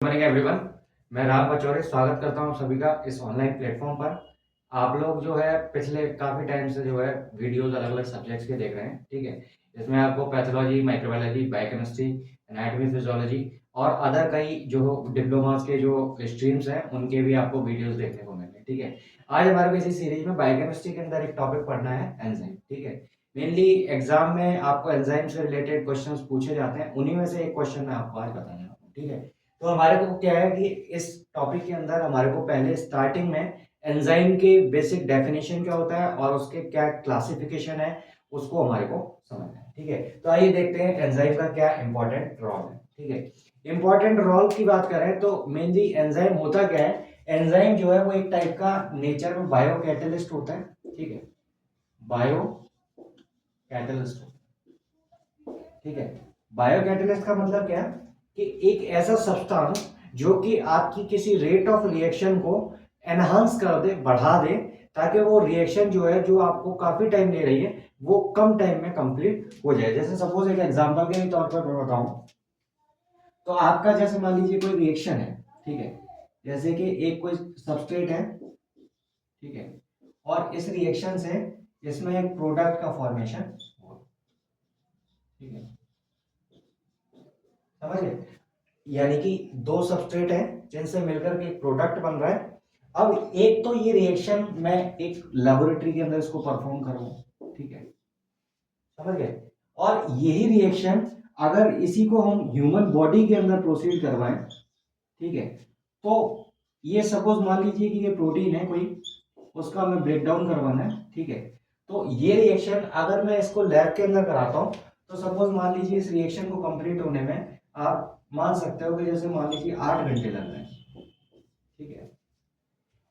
Morning everyone. मैं राम पचौरी स्वागत करता हूँ सभी का इस ऑनलाइन प्लेटफॉर्म पर। आप लोग जो है पिछले काफ़ी टाइम से जो है वीडियोस अलग अलग सब्जेक्ट्स के देख रहे हैं, ठीक है। इसमें आपको pathology, microbiology, biochemistry, anatomy, physiology और अदर कई जो डिप्लोमास के जो स्ट्रीम्स हैं उनके भी आपको वीडियोस देखने को मिलेंगे, ठीक है। आज हमारे को इसी सीरीज में बायोकेमिस्ट्री के अंदर एक टॉपिक पढ़ना है एंजाइम, ठीक है। मेनली एग्जाम में आपको एंजाइम से रिलेटेड क्वेश्चंस पूछे जाते हैं, उन्हीं में से एक क्वेश्चन मैं आपको आज बताने वाला हूँ, ठीक है। तो हमारे को क्या है कि इस टॉपिक के अंदर हमारे को पहले स्टार्टिंग में एंजाइम के बेसिक डेफिनेशन क्या होता है और उसके क्या क्लासिफिकेशन है उसको हमारे को समझना है, ठीक है। तो आइए देखते हैं एंजाइम का क्या इंपॉर्टेंट रोल है, ठीक है। इंपॉर्टेंट रोल की बात करें तो मेनली एंजाइम होता क्या है। एंजाइम जो है वो एक टाइप का नेचर में बायो कैटलिस्ट होता है, ठीक है। बायो कैटलिस्ट, ठीक है। बायो कैटलिस्ट का मतलब क्या है कि एक ऐसा सब्सटेंस जो कि आपकी किसी रेट ऑफ रिएक्शन को एनहांस कर दे, बढ़ा दे, ताकि वो रिएक्शन जो है जो आपको काफी टाइम ले रही है वो कम टाइम में कंप्लीट हो जाए। जैसे सपोज एक एग्जांपल के तौर पर मैं बताऊं तो आपका जैसे मान लीजिए कोई रिएक्शन है, ठीक है। जैसे कि एक कोई सबस्ट्रेट है, ठीक है, और इस रिएक्शन से इसमें एक प्रोडक्ट का फॉर्मेशन हो, ठीक है, समझ गए। यानी कि दो सबस्ट्रेट हैं जिनसे मिलकर के एक प्रोडक्ट बन रहा है। अब एक तो ये रिएक्शन मैं एक लेबोरेटरी के अंदर इसको परफॉर्म करूंगा, ठीक है, समझ गए। और यही रिएक्शन अगर इसी को हम ह्यूमन बॉडी के अंदर प्रोसीड करवाएं, ठीक है, तो ये सपोज मान लीजिए कि ये प्रोटीन है कोई, उसका हमें ब्रेक डाउन करवाना है, ठीक है। तो ये रिएक्शन अगर मैं इसको लैब के अंदर कराता हूं तो सपोज मान लीजिए इस रिएक्शन को कंप्लीट होने में आप मान सकते हो कि जैसे मान लीजिए 8 घंटे लग रहे हैं, ठीक है।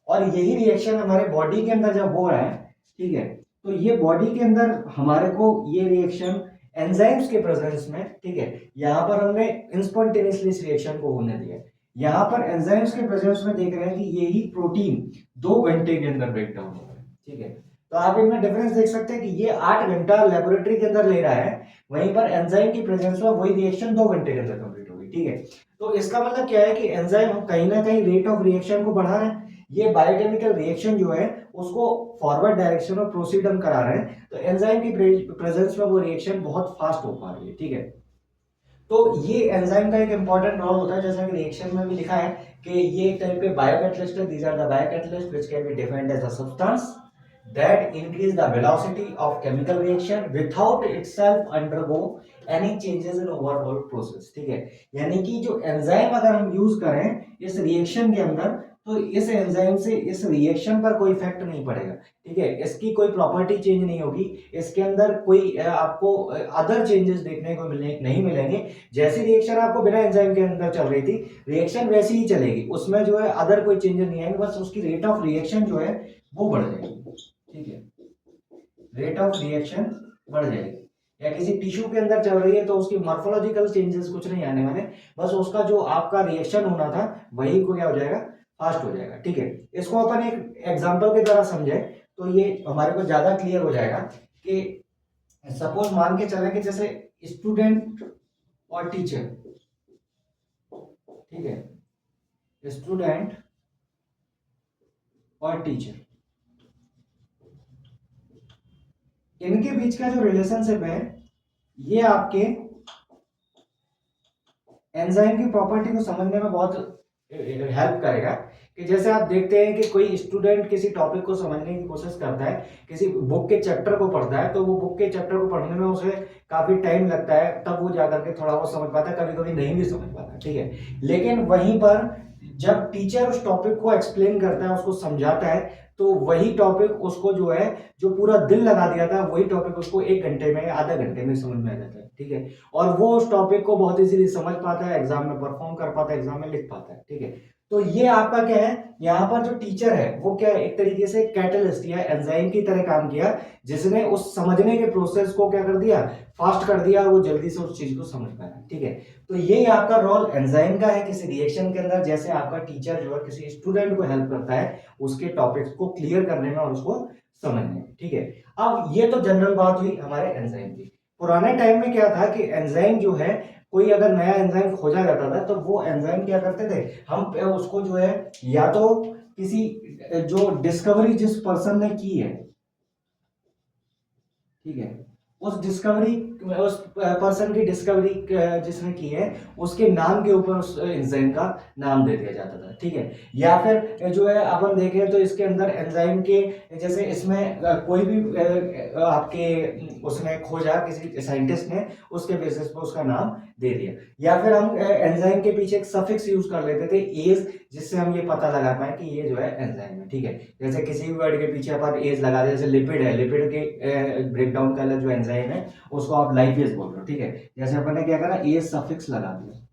और यही रिएक्शन हमारे बॉडी के अंदर जब हो रहा है, ठीक है, तो ये बॉडी के अंदर हमारे को ये रिएक्शन एंजाइम्स के प्रेजेंस में, ठीक है, यहाँ पर हमने इंस्पॉन्टेनियसली इस रिएक्शन को होने दिया। यहाँ पर एंजाइम्स के प्रेजेंस में देख रहे हैं कि यही प्रोटीन 2 घंटे के अंदर ब्रेक डाउन हो रहा है, ठीक है। तो आप इनमें डिफरेंस देख सकते हैं कि ये 8 घंटा लेबोरेटरी के अंदर ले रहा है, वहीं पर एंजाइम की प्रेजेंस में वही रिएक्शन 2 घंटे के अंदर कंप्लीट होगी, ठीक है। तो इसका मतलब क्या है कि एंजाइम हम कहीं ना कहीं रेट ऑफ रिएक्शन को बढ़ा रहे हैं। ये बायोकेमिकल रिएक्शन जो है उसको फॉरवर्ड डायरेक्शन में प्रोसीड हम करा रहे हैं, तो एंजाइम की प्रेजेंस में वो रिएक्शन बहुत फास्ट हो पा रही है, ठीक है। तो ये एंजाइम का एक इंपॉर्टेंट रोल होता है, जैसा कि रिएक्शन में भी लिखा है कि ये एक टाइप के बायोकैटलिस्ट है। These are the biocatalyst which can be defined as a substance that increase the velocity of chemical reaction without itself undergo any changes in overall process, ठीक है। यानी कि जो एंजाइम अगर हम यूज करें इस रिएक्शन के अंदर तो इस एंजाइम से इस रिएक्शन पर कोई इफेक्ट नहीं पड़ेगा, ठीक है। इसकी कोई प्रॉपर्टी चेंज नहीं होगी, इसके अंदर कोई आपको अदर चेंजेस देखने को नहीं मिलेंगे। जैसी रिएक्शन आपको बिना एंजाइम के अंदर चल रही थी रिएक्शन वैसी ही चलेगी, उसमें जो है अदर कोई चेंजेस नहीं आएंगे, बस उसकी रेट ऑफ रिएक्शन जो है वो बढ़ जाएगी, ठीक है। रेट ऑफ रिएक्शन बढ़ जाएगी। या किसी टिश्यू के अंदर चल रही है तो उसकी मॉर्फोलॉजिकल चेंजेस कुछ नहीं आने वाले, बस उसका जो आपका रिएक्शन होना था वही को क्या हो जाएगा, फास्ट हो जाएगा, ठीक है। इसको अपन एक एग्जांपल के द्वारा समझे तो ये हमारे को ज्यादा क्लियर हो जाएगा कि सपोज मान के चलें कि जैसे स्टूडेंट और टीचर, ठीक है, स्टूडेंट और टीचर, इनके बीच का जो रिलेशनशिप है ये आपके एंजाइम की प्रॉपर्टी को समझने में बहुत हेल्प करेगा। कि जैसे आप देखते हैं कि कोई स्टूडेंट किसी टॉपिक को समझने की कोशिश करता है, किसी बुक के चैप्टर को पढ़ता है, तो वो बुक के चैप्टर को पढ़ने में उसे काफी टाइम लगता है, तब वो जाकर के थोड़ा बहुत समझ पाता है, कभी कभी नहीं भी समझ पाता, ठीक है। लेकिन वहीं पर जब टीचर उस टॉपिक को एक्सप्लेन करता है, उसको समझाता है, तो वही टॉपिक उसको जो है जो पूरा दिल लगा दिया था वही टॉपिक उसको 1 घंटे में आधा घंटे में समझ में आ जाता है, ठीक है। और वो उस टॉपिक को बहुत इजीली समझ पाता है, एग्जाम में परफॉर्म कर पाता है, एग्जाम में लिख पाता है, ठीक है। तो ये आपका क्या है, यहाँ पर जो टीचर है वो क्या है, एक तरीके से कैटलिस्ट या एंजाइम की तरह काम किया, जिसने उस समझने के प्रोसेस को क्या कर दिया, फास्ट कर दिया, वो जल्दी से उस चीज को समझ पाया, ठीक है। तो यही आपका रोल एंजाइम का है किसी रिएक्शन के अंदर, जैसे आपका टीचर जो है किसी स्टूडेंट को हेल्प करता है उसके टॉपिक्स को क्लियर करने में और उसको समझने में, ठीक है। अब ये तो जनरल बात हुई हमारे एंजाइम की। पुराने टाइम में क्या था कि एंजाइम जो है कोई अगर नया एंजाइम खोजा जाता था तो वो एंजाइम क्या करते थे, हम उसको जो है या तो किसी जो डिस्कवरी जिस पर्सन ने की है, ठीक है, उस पर्सन की डिस्कवरी जिसने की है उसके नाम के ऊपर उस एंजाइम का नाम दे दिया जाता था, ठीक है। या फिर जो है अपन देखें तो इसके अंदर एंजाइम के जैसे इसमें कोई भी आपके उसने खोजा किसी साइंटिस्ट ने, उसके बेसिस पर उसका नाम दे दिया। या फिर हम एंजाइम के पीछे एक सफिक्स यूज कर लेते थे एज, जिससे हम ये पता लगा पाए कि ये जो है एंजाइम है, ठीक है। जैसे किसी भी वर्ड के पीछे अपन एज लगा दे, जैसे लिपिड है, लिपिड के ब्रेकडाउन का जो एंजाइम है उसको आप लाइपेज बोल रहे हो, ठीक है। जैसे अपन ने क्या करा, एज सफिक्स लगा दिया,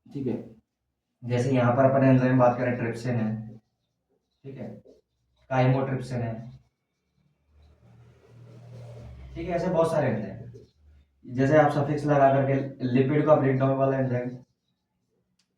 ठीक है। जैसे यहाँ पर अपन एंजाइम बात करें, ट्रिप्सिन है, ठीक है, काइमोट्रिप्सिन है, ठीक है, ऐसे बहुत सारे एंजाइम। जैसे आप सफिक्स लगा करके लिपिड का ब्रेकडाउन वाला एंजाइम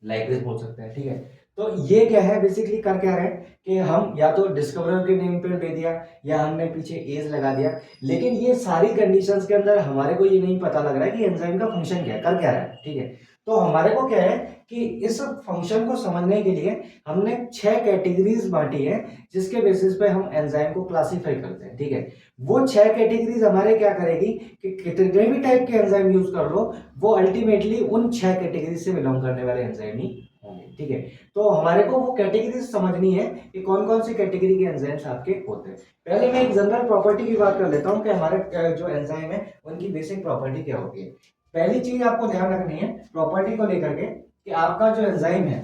लाइपेज बोल सकते हैं, ठीक है। तो ये क्या है, बेसिकली कर क्या रहे हैं कि हम या तो डिस्कवरर के नेम पे दे दिया या हमने पीछे एज लगा दिया, लेकिन ये सारी कंडीशंस के अंदर हमारे को ये नहीं पता लग रहा है कि एंजाइम का फंक्शन क्या है, कर क्या रहा है, ठीक है। तो हमारे को क्या है कि इस फंक्शन को समझने के लिए हमने 6 कैटेगरीज बांटी है, जिसके बेसिस पे हम एंजाइम को क्लासिफाई करते हैं, ठीक है। वो 6 कैटेगरीज हमारे क्या करेगी कि कितने भी टाइप के एंजाइम यूज कर लो, वो अल्टीमेटली उन 6 कैटेगरी से बिलोंग करने वाले एंजाइम ही होंगे, ठीक है। तो हमारे को वो कैटेगरी समझनी है कि कौन कौन सी कैटेगरी के एंजाइम्स आपके होते हैं। पहले मैं एक जनरल प्रॉपर्टी की बात कर लेता हूं कि हमारे जो एंजाइम है उनकी बेसिक प्रॉपर्टी क्या होती है। पहली चीज आपको ध्यान रखनी है प्रॉपर्टी को लेकर के कि आपका जो एंजाइम है,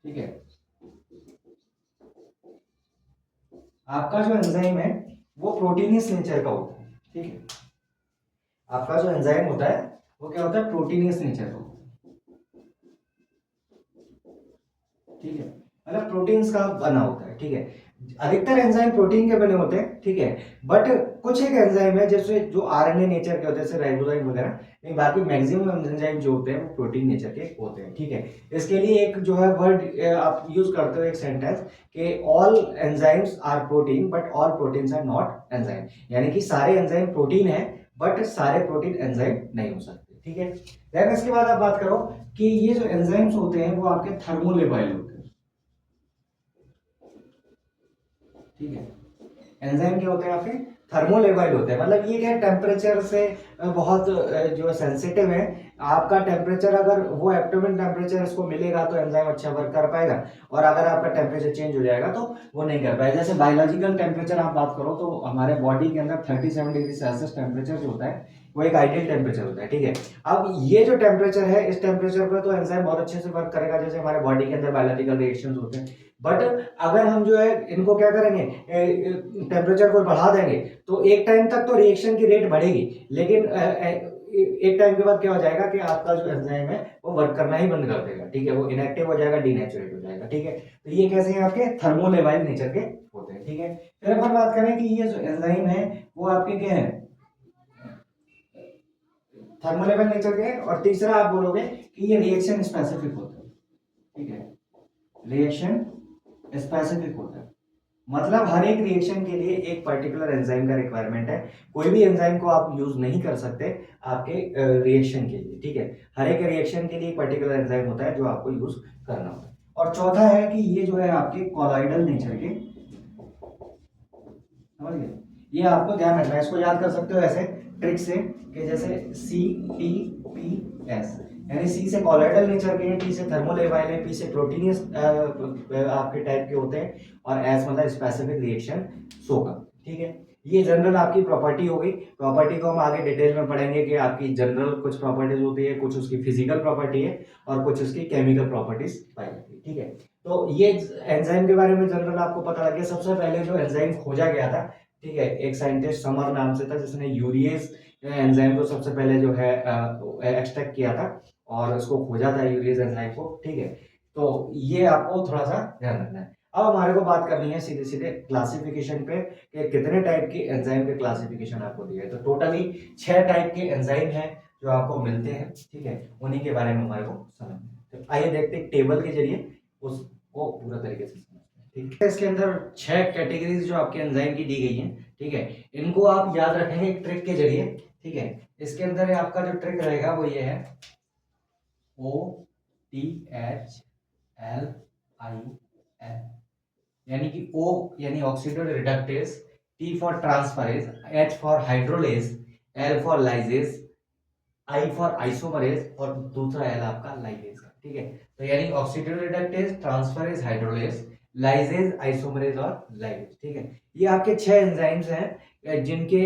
ठीक है, आपका जो एंजाइम है वो प्रोटीनियस नेचर का होता है, ठीक है। आपका जो एंजाइम होता है वो क्या होता है, प्रोटीनियस नेचर का होता है, ठीक है, मतलब प्रोटीन्स का बना होता है, ठीक है। अधिकतर एंजाइम प्रोटीन के बने होते हैं, ठीक है। बट कुछ एक एंजाइम है जैसे जो आरएनए नेचर के होते हैं, जैसे राइबोसोम वगैरह, लेकिन बाकी मैक्सिमम एंजाइम जो होते हैं वो प्रोटीन नेचर के होते हैं, ठीक है। इसके लिए एक जो है वर्ड आप यूज करते हो, एक सेंटेंस कि all enzymes are protein but all proteins are not enzyme, यानी कि सारे एंजाइम प्रोटीन है बट सारे प्रोटीन एंजाइम नहीं हो सकते, ठीक है। देन इसके बाद आप बात करो कि ये जो एंजाइम्स होते हैं वो आपके थर्मोलेबाइल होते हैं, ठीक है। एंजाइम क्या होते हैं आपके, थर्मोलेबाइल होते हैं, मतलब ये क्या टेम्परेचर से बहुत जो सेंसिटिव है। आपका टेम्परेचर अगर वो एब्डोमेन टेम्परेचर इसको मिलेगा तो एंजाइम अच्छा वर्क कर पाएगा, और अगर आपका टेम्परेचर चेंज हो जाएगा तो वो नहीं कर पाएगा। जैसे बायोलॉजिकल टेम्परेचर आप बात करो तो हमारे बॉडी के अंदर 37 डिग्री सेल्सियस टेम्परेचर जो होता है वो एक आइडियल टेम्परेचर होता है, ठीक है। अब ये जो टेम्परेचर है, इस टेम्परेचर पर तो एंजाइम बहुत अच्छे से वर्क करेगा, जैसे हमारे बॉडी के अंदर बायोलॉजिकल रिएक्शंस होते हैं। बट अगर हम जो है इनको क्या करेंगे, टेम्परेचर को बढ़ा देंगे तो एक टाइम तक तो रिएक्शन की रेट बढ़ेगी, लेकिन एक टाइम के बाद क्या हो जाएगा कि आपका जो एंजाइम है वो वर्क करना ही बंद कर देगा, ठीक है, वो इनएक्टिव हो जाएगा, डीनेचुरेट हो जाएगा, ठीक है। तो ये कैसे हैं आपके थर्मोलेबाइल नेचर के होते हैं, ठीक है। फिर अपन बात करें कि ये जो एंजाइम है वो आपके क्या है, थर्मोलेबल नेचर के, और तीसरा आप बोलोगे कि ये रिएक्शन स्पेसिफिक होता है, ठीक है, रिएक्शन स्पेसिफिक होता है। मतलब हर एक रिएक्शन के लिए एक पर्टिकुलर एंजाइम का रिक्वायरमेंट है, कोई भी एंजाइम को आप यूज नहीं कर सकते आपके रिएक्शन के लिए, ठीक है। हर एक रिएक्शन के लिए पर्टिकुलर एंजाइम होता है जो आपको यूज करना होता है। और चौथा है कि ये जो है आपके कॉलॉइडल नेचर के, समझ गए, ये आपको ध्यान रखना है, इसको याद कर सकते हो ऐसे ट्रिक से कि जैसे CTPS, यानी सी से कॉलॉइडल नेचर के हैं, टी से थर्मोलेबाइल है, पी से प्रोटीनियस आपके टाइप के होते हैं, और एस मतलब स्पेसिफिक रिएक्शन शो का, ठीक है। ये जनरल आपकी प्रॉपर्टी हो गई। प्रॉपर्टी को हम आगे डिटेल में पढ़ेंगे कि आपकी जनरल कुछ प्रॉपर्टीज होती है, कुछ उसकी फिजिकल प्रॉपर्टी है और कुछ उसकी केमिकल प्रॉपर्टीज पाई जाती है, ठीक है। तो ये एंजाइम के बारे में जनरल आपको पता लग गया। सबसे पहले जो एंजाइम खोजा गया था, ठीक है, एक साइंटिस्ट समर नाम से था जिसने यूरिएज एंजाइम को सबसे पहले जो है एक्सट्रैक्ट किया था और उसको खोजा था यूरिएज एंजाइम को, ठीक है। तो ये आपको थोड़ा सा ध्यान रखना है। अब हमारे को बात करनी है सीधे सीधे क्लासिफिकेशन पे कि कितने टाइप के एंजाइम के क्लासिफिकेशन आपको दिए हैं। तो टोटली 6 टाइप के एंजाइम हैं जो आपको मिलते हैं, ठीक है, उन्हीं के बारे में हमारे को समझना है। तो आइए देखते हैं टेबल के जरिए उसको पूरा तरीके से समझते हैं, ठीक है। इसके अंदर 6 कैटेगरीज जो आपके एंजाइम की दी गई हैं, ठीक है, इनको आप याद रखेंगे एक ट्रिक के जरिए ठीक है। इसके अंदर आपका जो ट्रिक रहेगा वो ये है, OTHLIL, यानी कि O यानी oxidative reductase, T for transferase, H for hydrolase, L for lyses, I for isomerase और दूसरा L आपका लाइगेज का। ठीक है, तो यानी oxidative reductase, transferase, hydrolase, lyses, isomerase और लाइगेज। ठीक है, ये आपके 6 एंजाइम्स हैं जिनके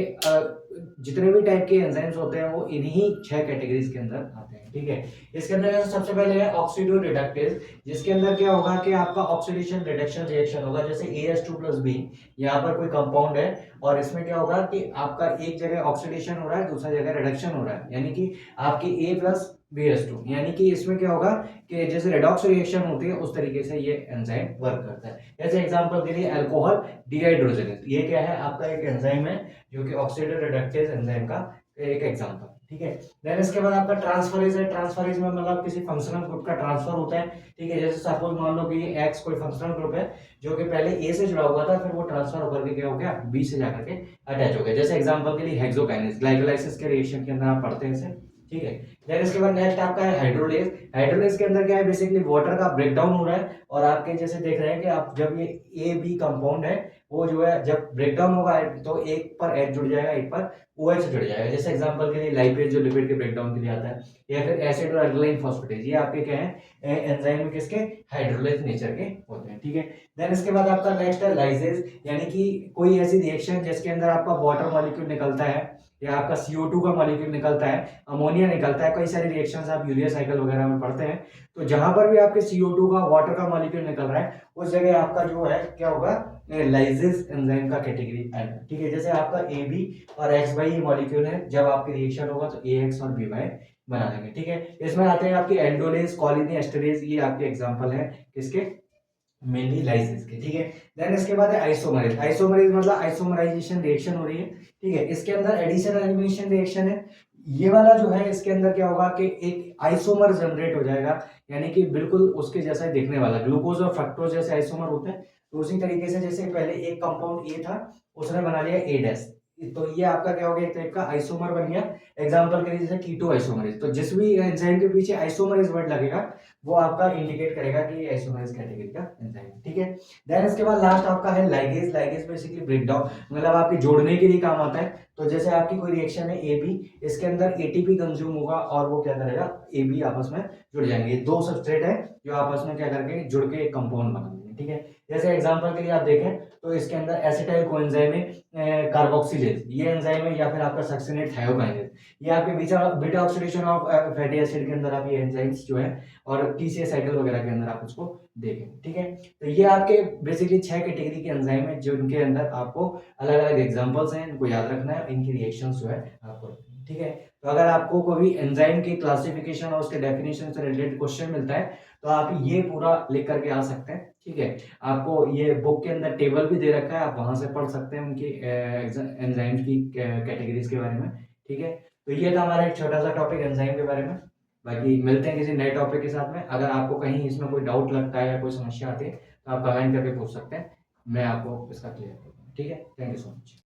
जितने भी टाइप के एंजाइम्स होते हैं वो इन्हीं 6 कैटेगरीज के अंदर आते हैं। ठीक है, इसके अंदर सबसे पहले है ऑक्सीडेटिव रिडक्टेज, जिसके अंदर क्या होगा कि आपका ऑक्सीडेशन रिडक्शन रिएक्शन होगा। जैसे AS2+B, यहाँ पर कोई कंपाउंड है और इसमें क्या होगा कि आपका एक जगह ऑक्सीडेशन हो रहा है, दूसरा जगह रिडक्शन हो रहा है, यानी कि आपकी A+BS2, यानी कि इसमें क्या होगा कि जैसे रेडॉक्स रिएक्शन होती है उस तरीके से ये एंजाइम वर्क करता है। जैसे एग्जांपल के लिए अल्कोहल डिहाइड्रोजनेज, ये क्या है आपका एक एंजाइम है जो कि ऑक्सीडेटिव रिडक्टेज एंजाइम का एक एग्जांपल। ठीक है, देन इसके बाद आपका ट्रांसफरेज है। ट्रांसफरेज में मतलब किसी फंक्शनल ग्रुप का ट्रांसफर होता है। ठीक है, जैसे सपोज मान लो कि ये एक्स कोई फंक्शनल ग्रुप है जो कि पहले ए से जुड़ा हुआ था, फिर वो ट्रांसफर होकर के क्या हो गया, बी से जाकर के अटैच हो गया। जैसे एग्जांपल के लिए हेक्सोकाइनेज, ग्लाइकोलाइसिस के रिएक्शन के अंदर आप पढ़ते हैं इसे। ठीक है, देन इसके बाद नेक्स्ट आपका है हाइड्रोलेज। हाइड्रोलेज के अंदर क्या है, बेसिकली वाटर का ब्रेकडाउन हो रहा है और आपके जैसे देख रहे हैं कि आप जब ये ए बी कंपाउंड है वो जो है जब ब्रेकडाउन होगा तो एक पर H जुड़ जाएगा, एक पर OH जुड़ जाएगा। जैसे एग्जांपल के लिए लाइपेज जो लिपिड के ब्रेकडाउन के लिए आता है, या फिर एसिड और अल्कलाइन फॉस्फेटेज, ये आपके क्या है एंजाइम किसके, हाइड्रोलेज नेचर के होते हैं। ठीक है, देन इसके बाद आपका नेक्स्ट है लाइसेज, यानी कि कोई ऐसी रिएक्शन जिसके अंदर आपका वाटर मॉलिक्यूल निकलता है या आपका CO2 का मॉलिक्यूल निकलता है, अमोनिया निकलता है। कई सारी रिएक्शंस आप यूरिया साइकिल वगैरह में पढ़ते हैं, तो जहां पर भी आपके CO2 का वाटर का मॉलिक्यूल निकल रहा है उस जगह आपका जो है क्या होगा, लाइसेज एंजाइम का कैटेगरी आएगा। ठीक है, जैसे आपका AB और XY मॉलिक्यूल है, जब आपकी रिएक्शन होगा तो AX और BY बना देंगे। ठीक है, इसमें आते हैं आपके एल्डोलेज, कॉलिनी एस्टरेज, ये आपके एग्जांपल है किसके, मेनली लाइसेस के। ठीक है, देन इसके बाद है आइसोमरेज। आइसोमरेज मतलब आइसोमराइजेशन रिएक्शन हो रही है। ठीक है, इसके अंदर एडिशन एलिमिनेशन रिएक्शन है। ये वाला जो है इसके अंदर क्या होगा कि एक आइसोमर जनरेट हो जाएगा, यानी कि बिल्कुल उसके जैसा दिखने वाला, ग्लूकोज और फ्रक्टोज जैसे आइसोमर होते हैं, तो उसी तरीके से जैसे पहले एक कंपाउंड ए था उसने बना लिया A डैश, तो ये आपका क्या हो गया, एक टाइप का आइसोमर बन गया। एग्जांपल के लिए जैसे कीटो आइसोमरेज, तो जिस भी एंजाइम के पीछे आइसोमरेज वर्ड लगेगा वो आपका इंडिकेट करेगा कि ये आइसोमरेज कैटेगरी का एंजाइम है। ठीक है, देन इसके बाद लास्ट आपका है लाइगेज। लाइगेज बेसिकली ब्रेकडाउन, मतलब आपके जोड़ने के लिए काम आता है। तो जैसे आपकी कोई रिएक्शन है AB, इसके अंदर ATP कंज्यूम होगा और वो क्या करेगा, AB आपस में जुड़ जाएंगे। दो सबस्ट्रेट है जो आपस में क्या करके जुड़ के एक कंपाउंड बना देंगे। ठीक है, जैसे एग्जांपल के लिए आप देखें तो इसके अंदर एसिटाइल कोएंजाइम है, कार्बोक्सिलेज ये एंजाइम है, या फिर आपका सक्सिनेट थायोकाइनेज, ये आपके beta oxidation of fatty acid के अंदर आप ये एंजाइम्स जो है, और TCA साइकिल वगैरह के अंदर आप उसको देखें। ठीक है, तो ये आपके बेसिकली 6 कैटेगरी के एंजाइम है जिनके अंदर आपको अलग अलग एग्जांपल्स हैं, इनको याद रखना है, इनकी रिएक्शंस जो है आपको रखनी है। ठीक है, तो अगर आपको कोई एंजाइम की क्लासिफिकेशन और उसके डेफिनेशन से रिलेटेड क्वेश्चन मिलता है तो आप ये पूरा लिख करके आ सकते हैं। ठीक है, आपको ये बुक के अंदर टेबल भी दे रखा है, आप वहां से पढ़ सकते हैं उनकी एंजाइम्स की कैटेगरीज के बारे में। ठीक है, तो ये था हमारा एक छोटा सा टॉपिक एंजाइम के बारे में। बाकी मिलते हैं किसी नए टॉपिक के साथ में। अगर आपको कहीं इसमें कोई डाउट लगता है या कोई समस्या आती है तो आप कमेंट करके पूछ सकते हैं, मैं आपको इसका क्लियर करूँगा। ठीक है, थैंक यू सो मच।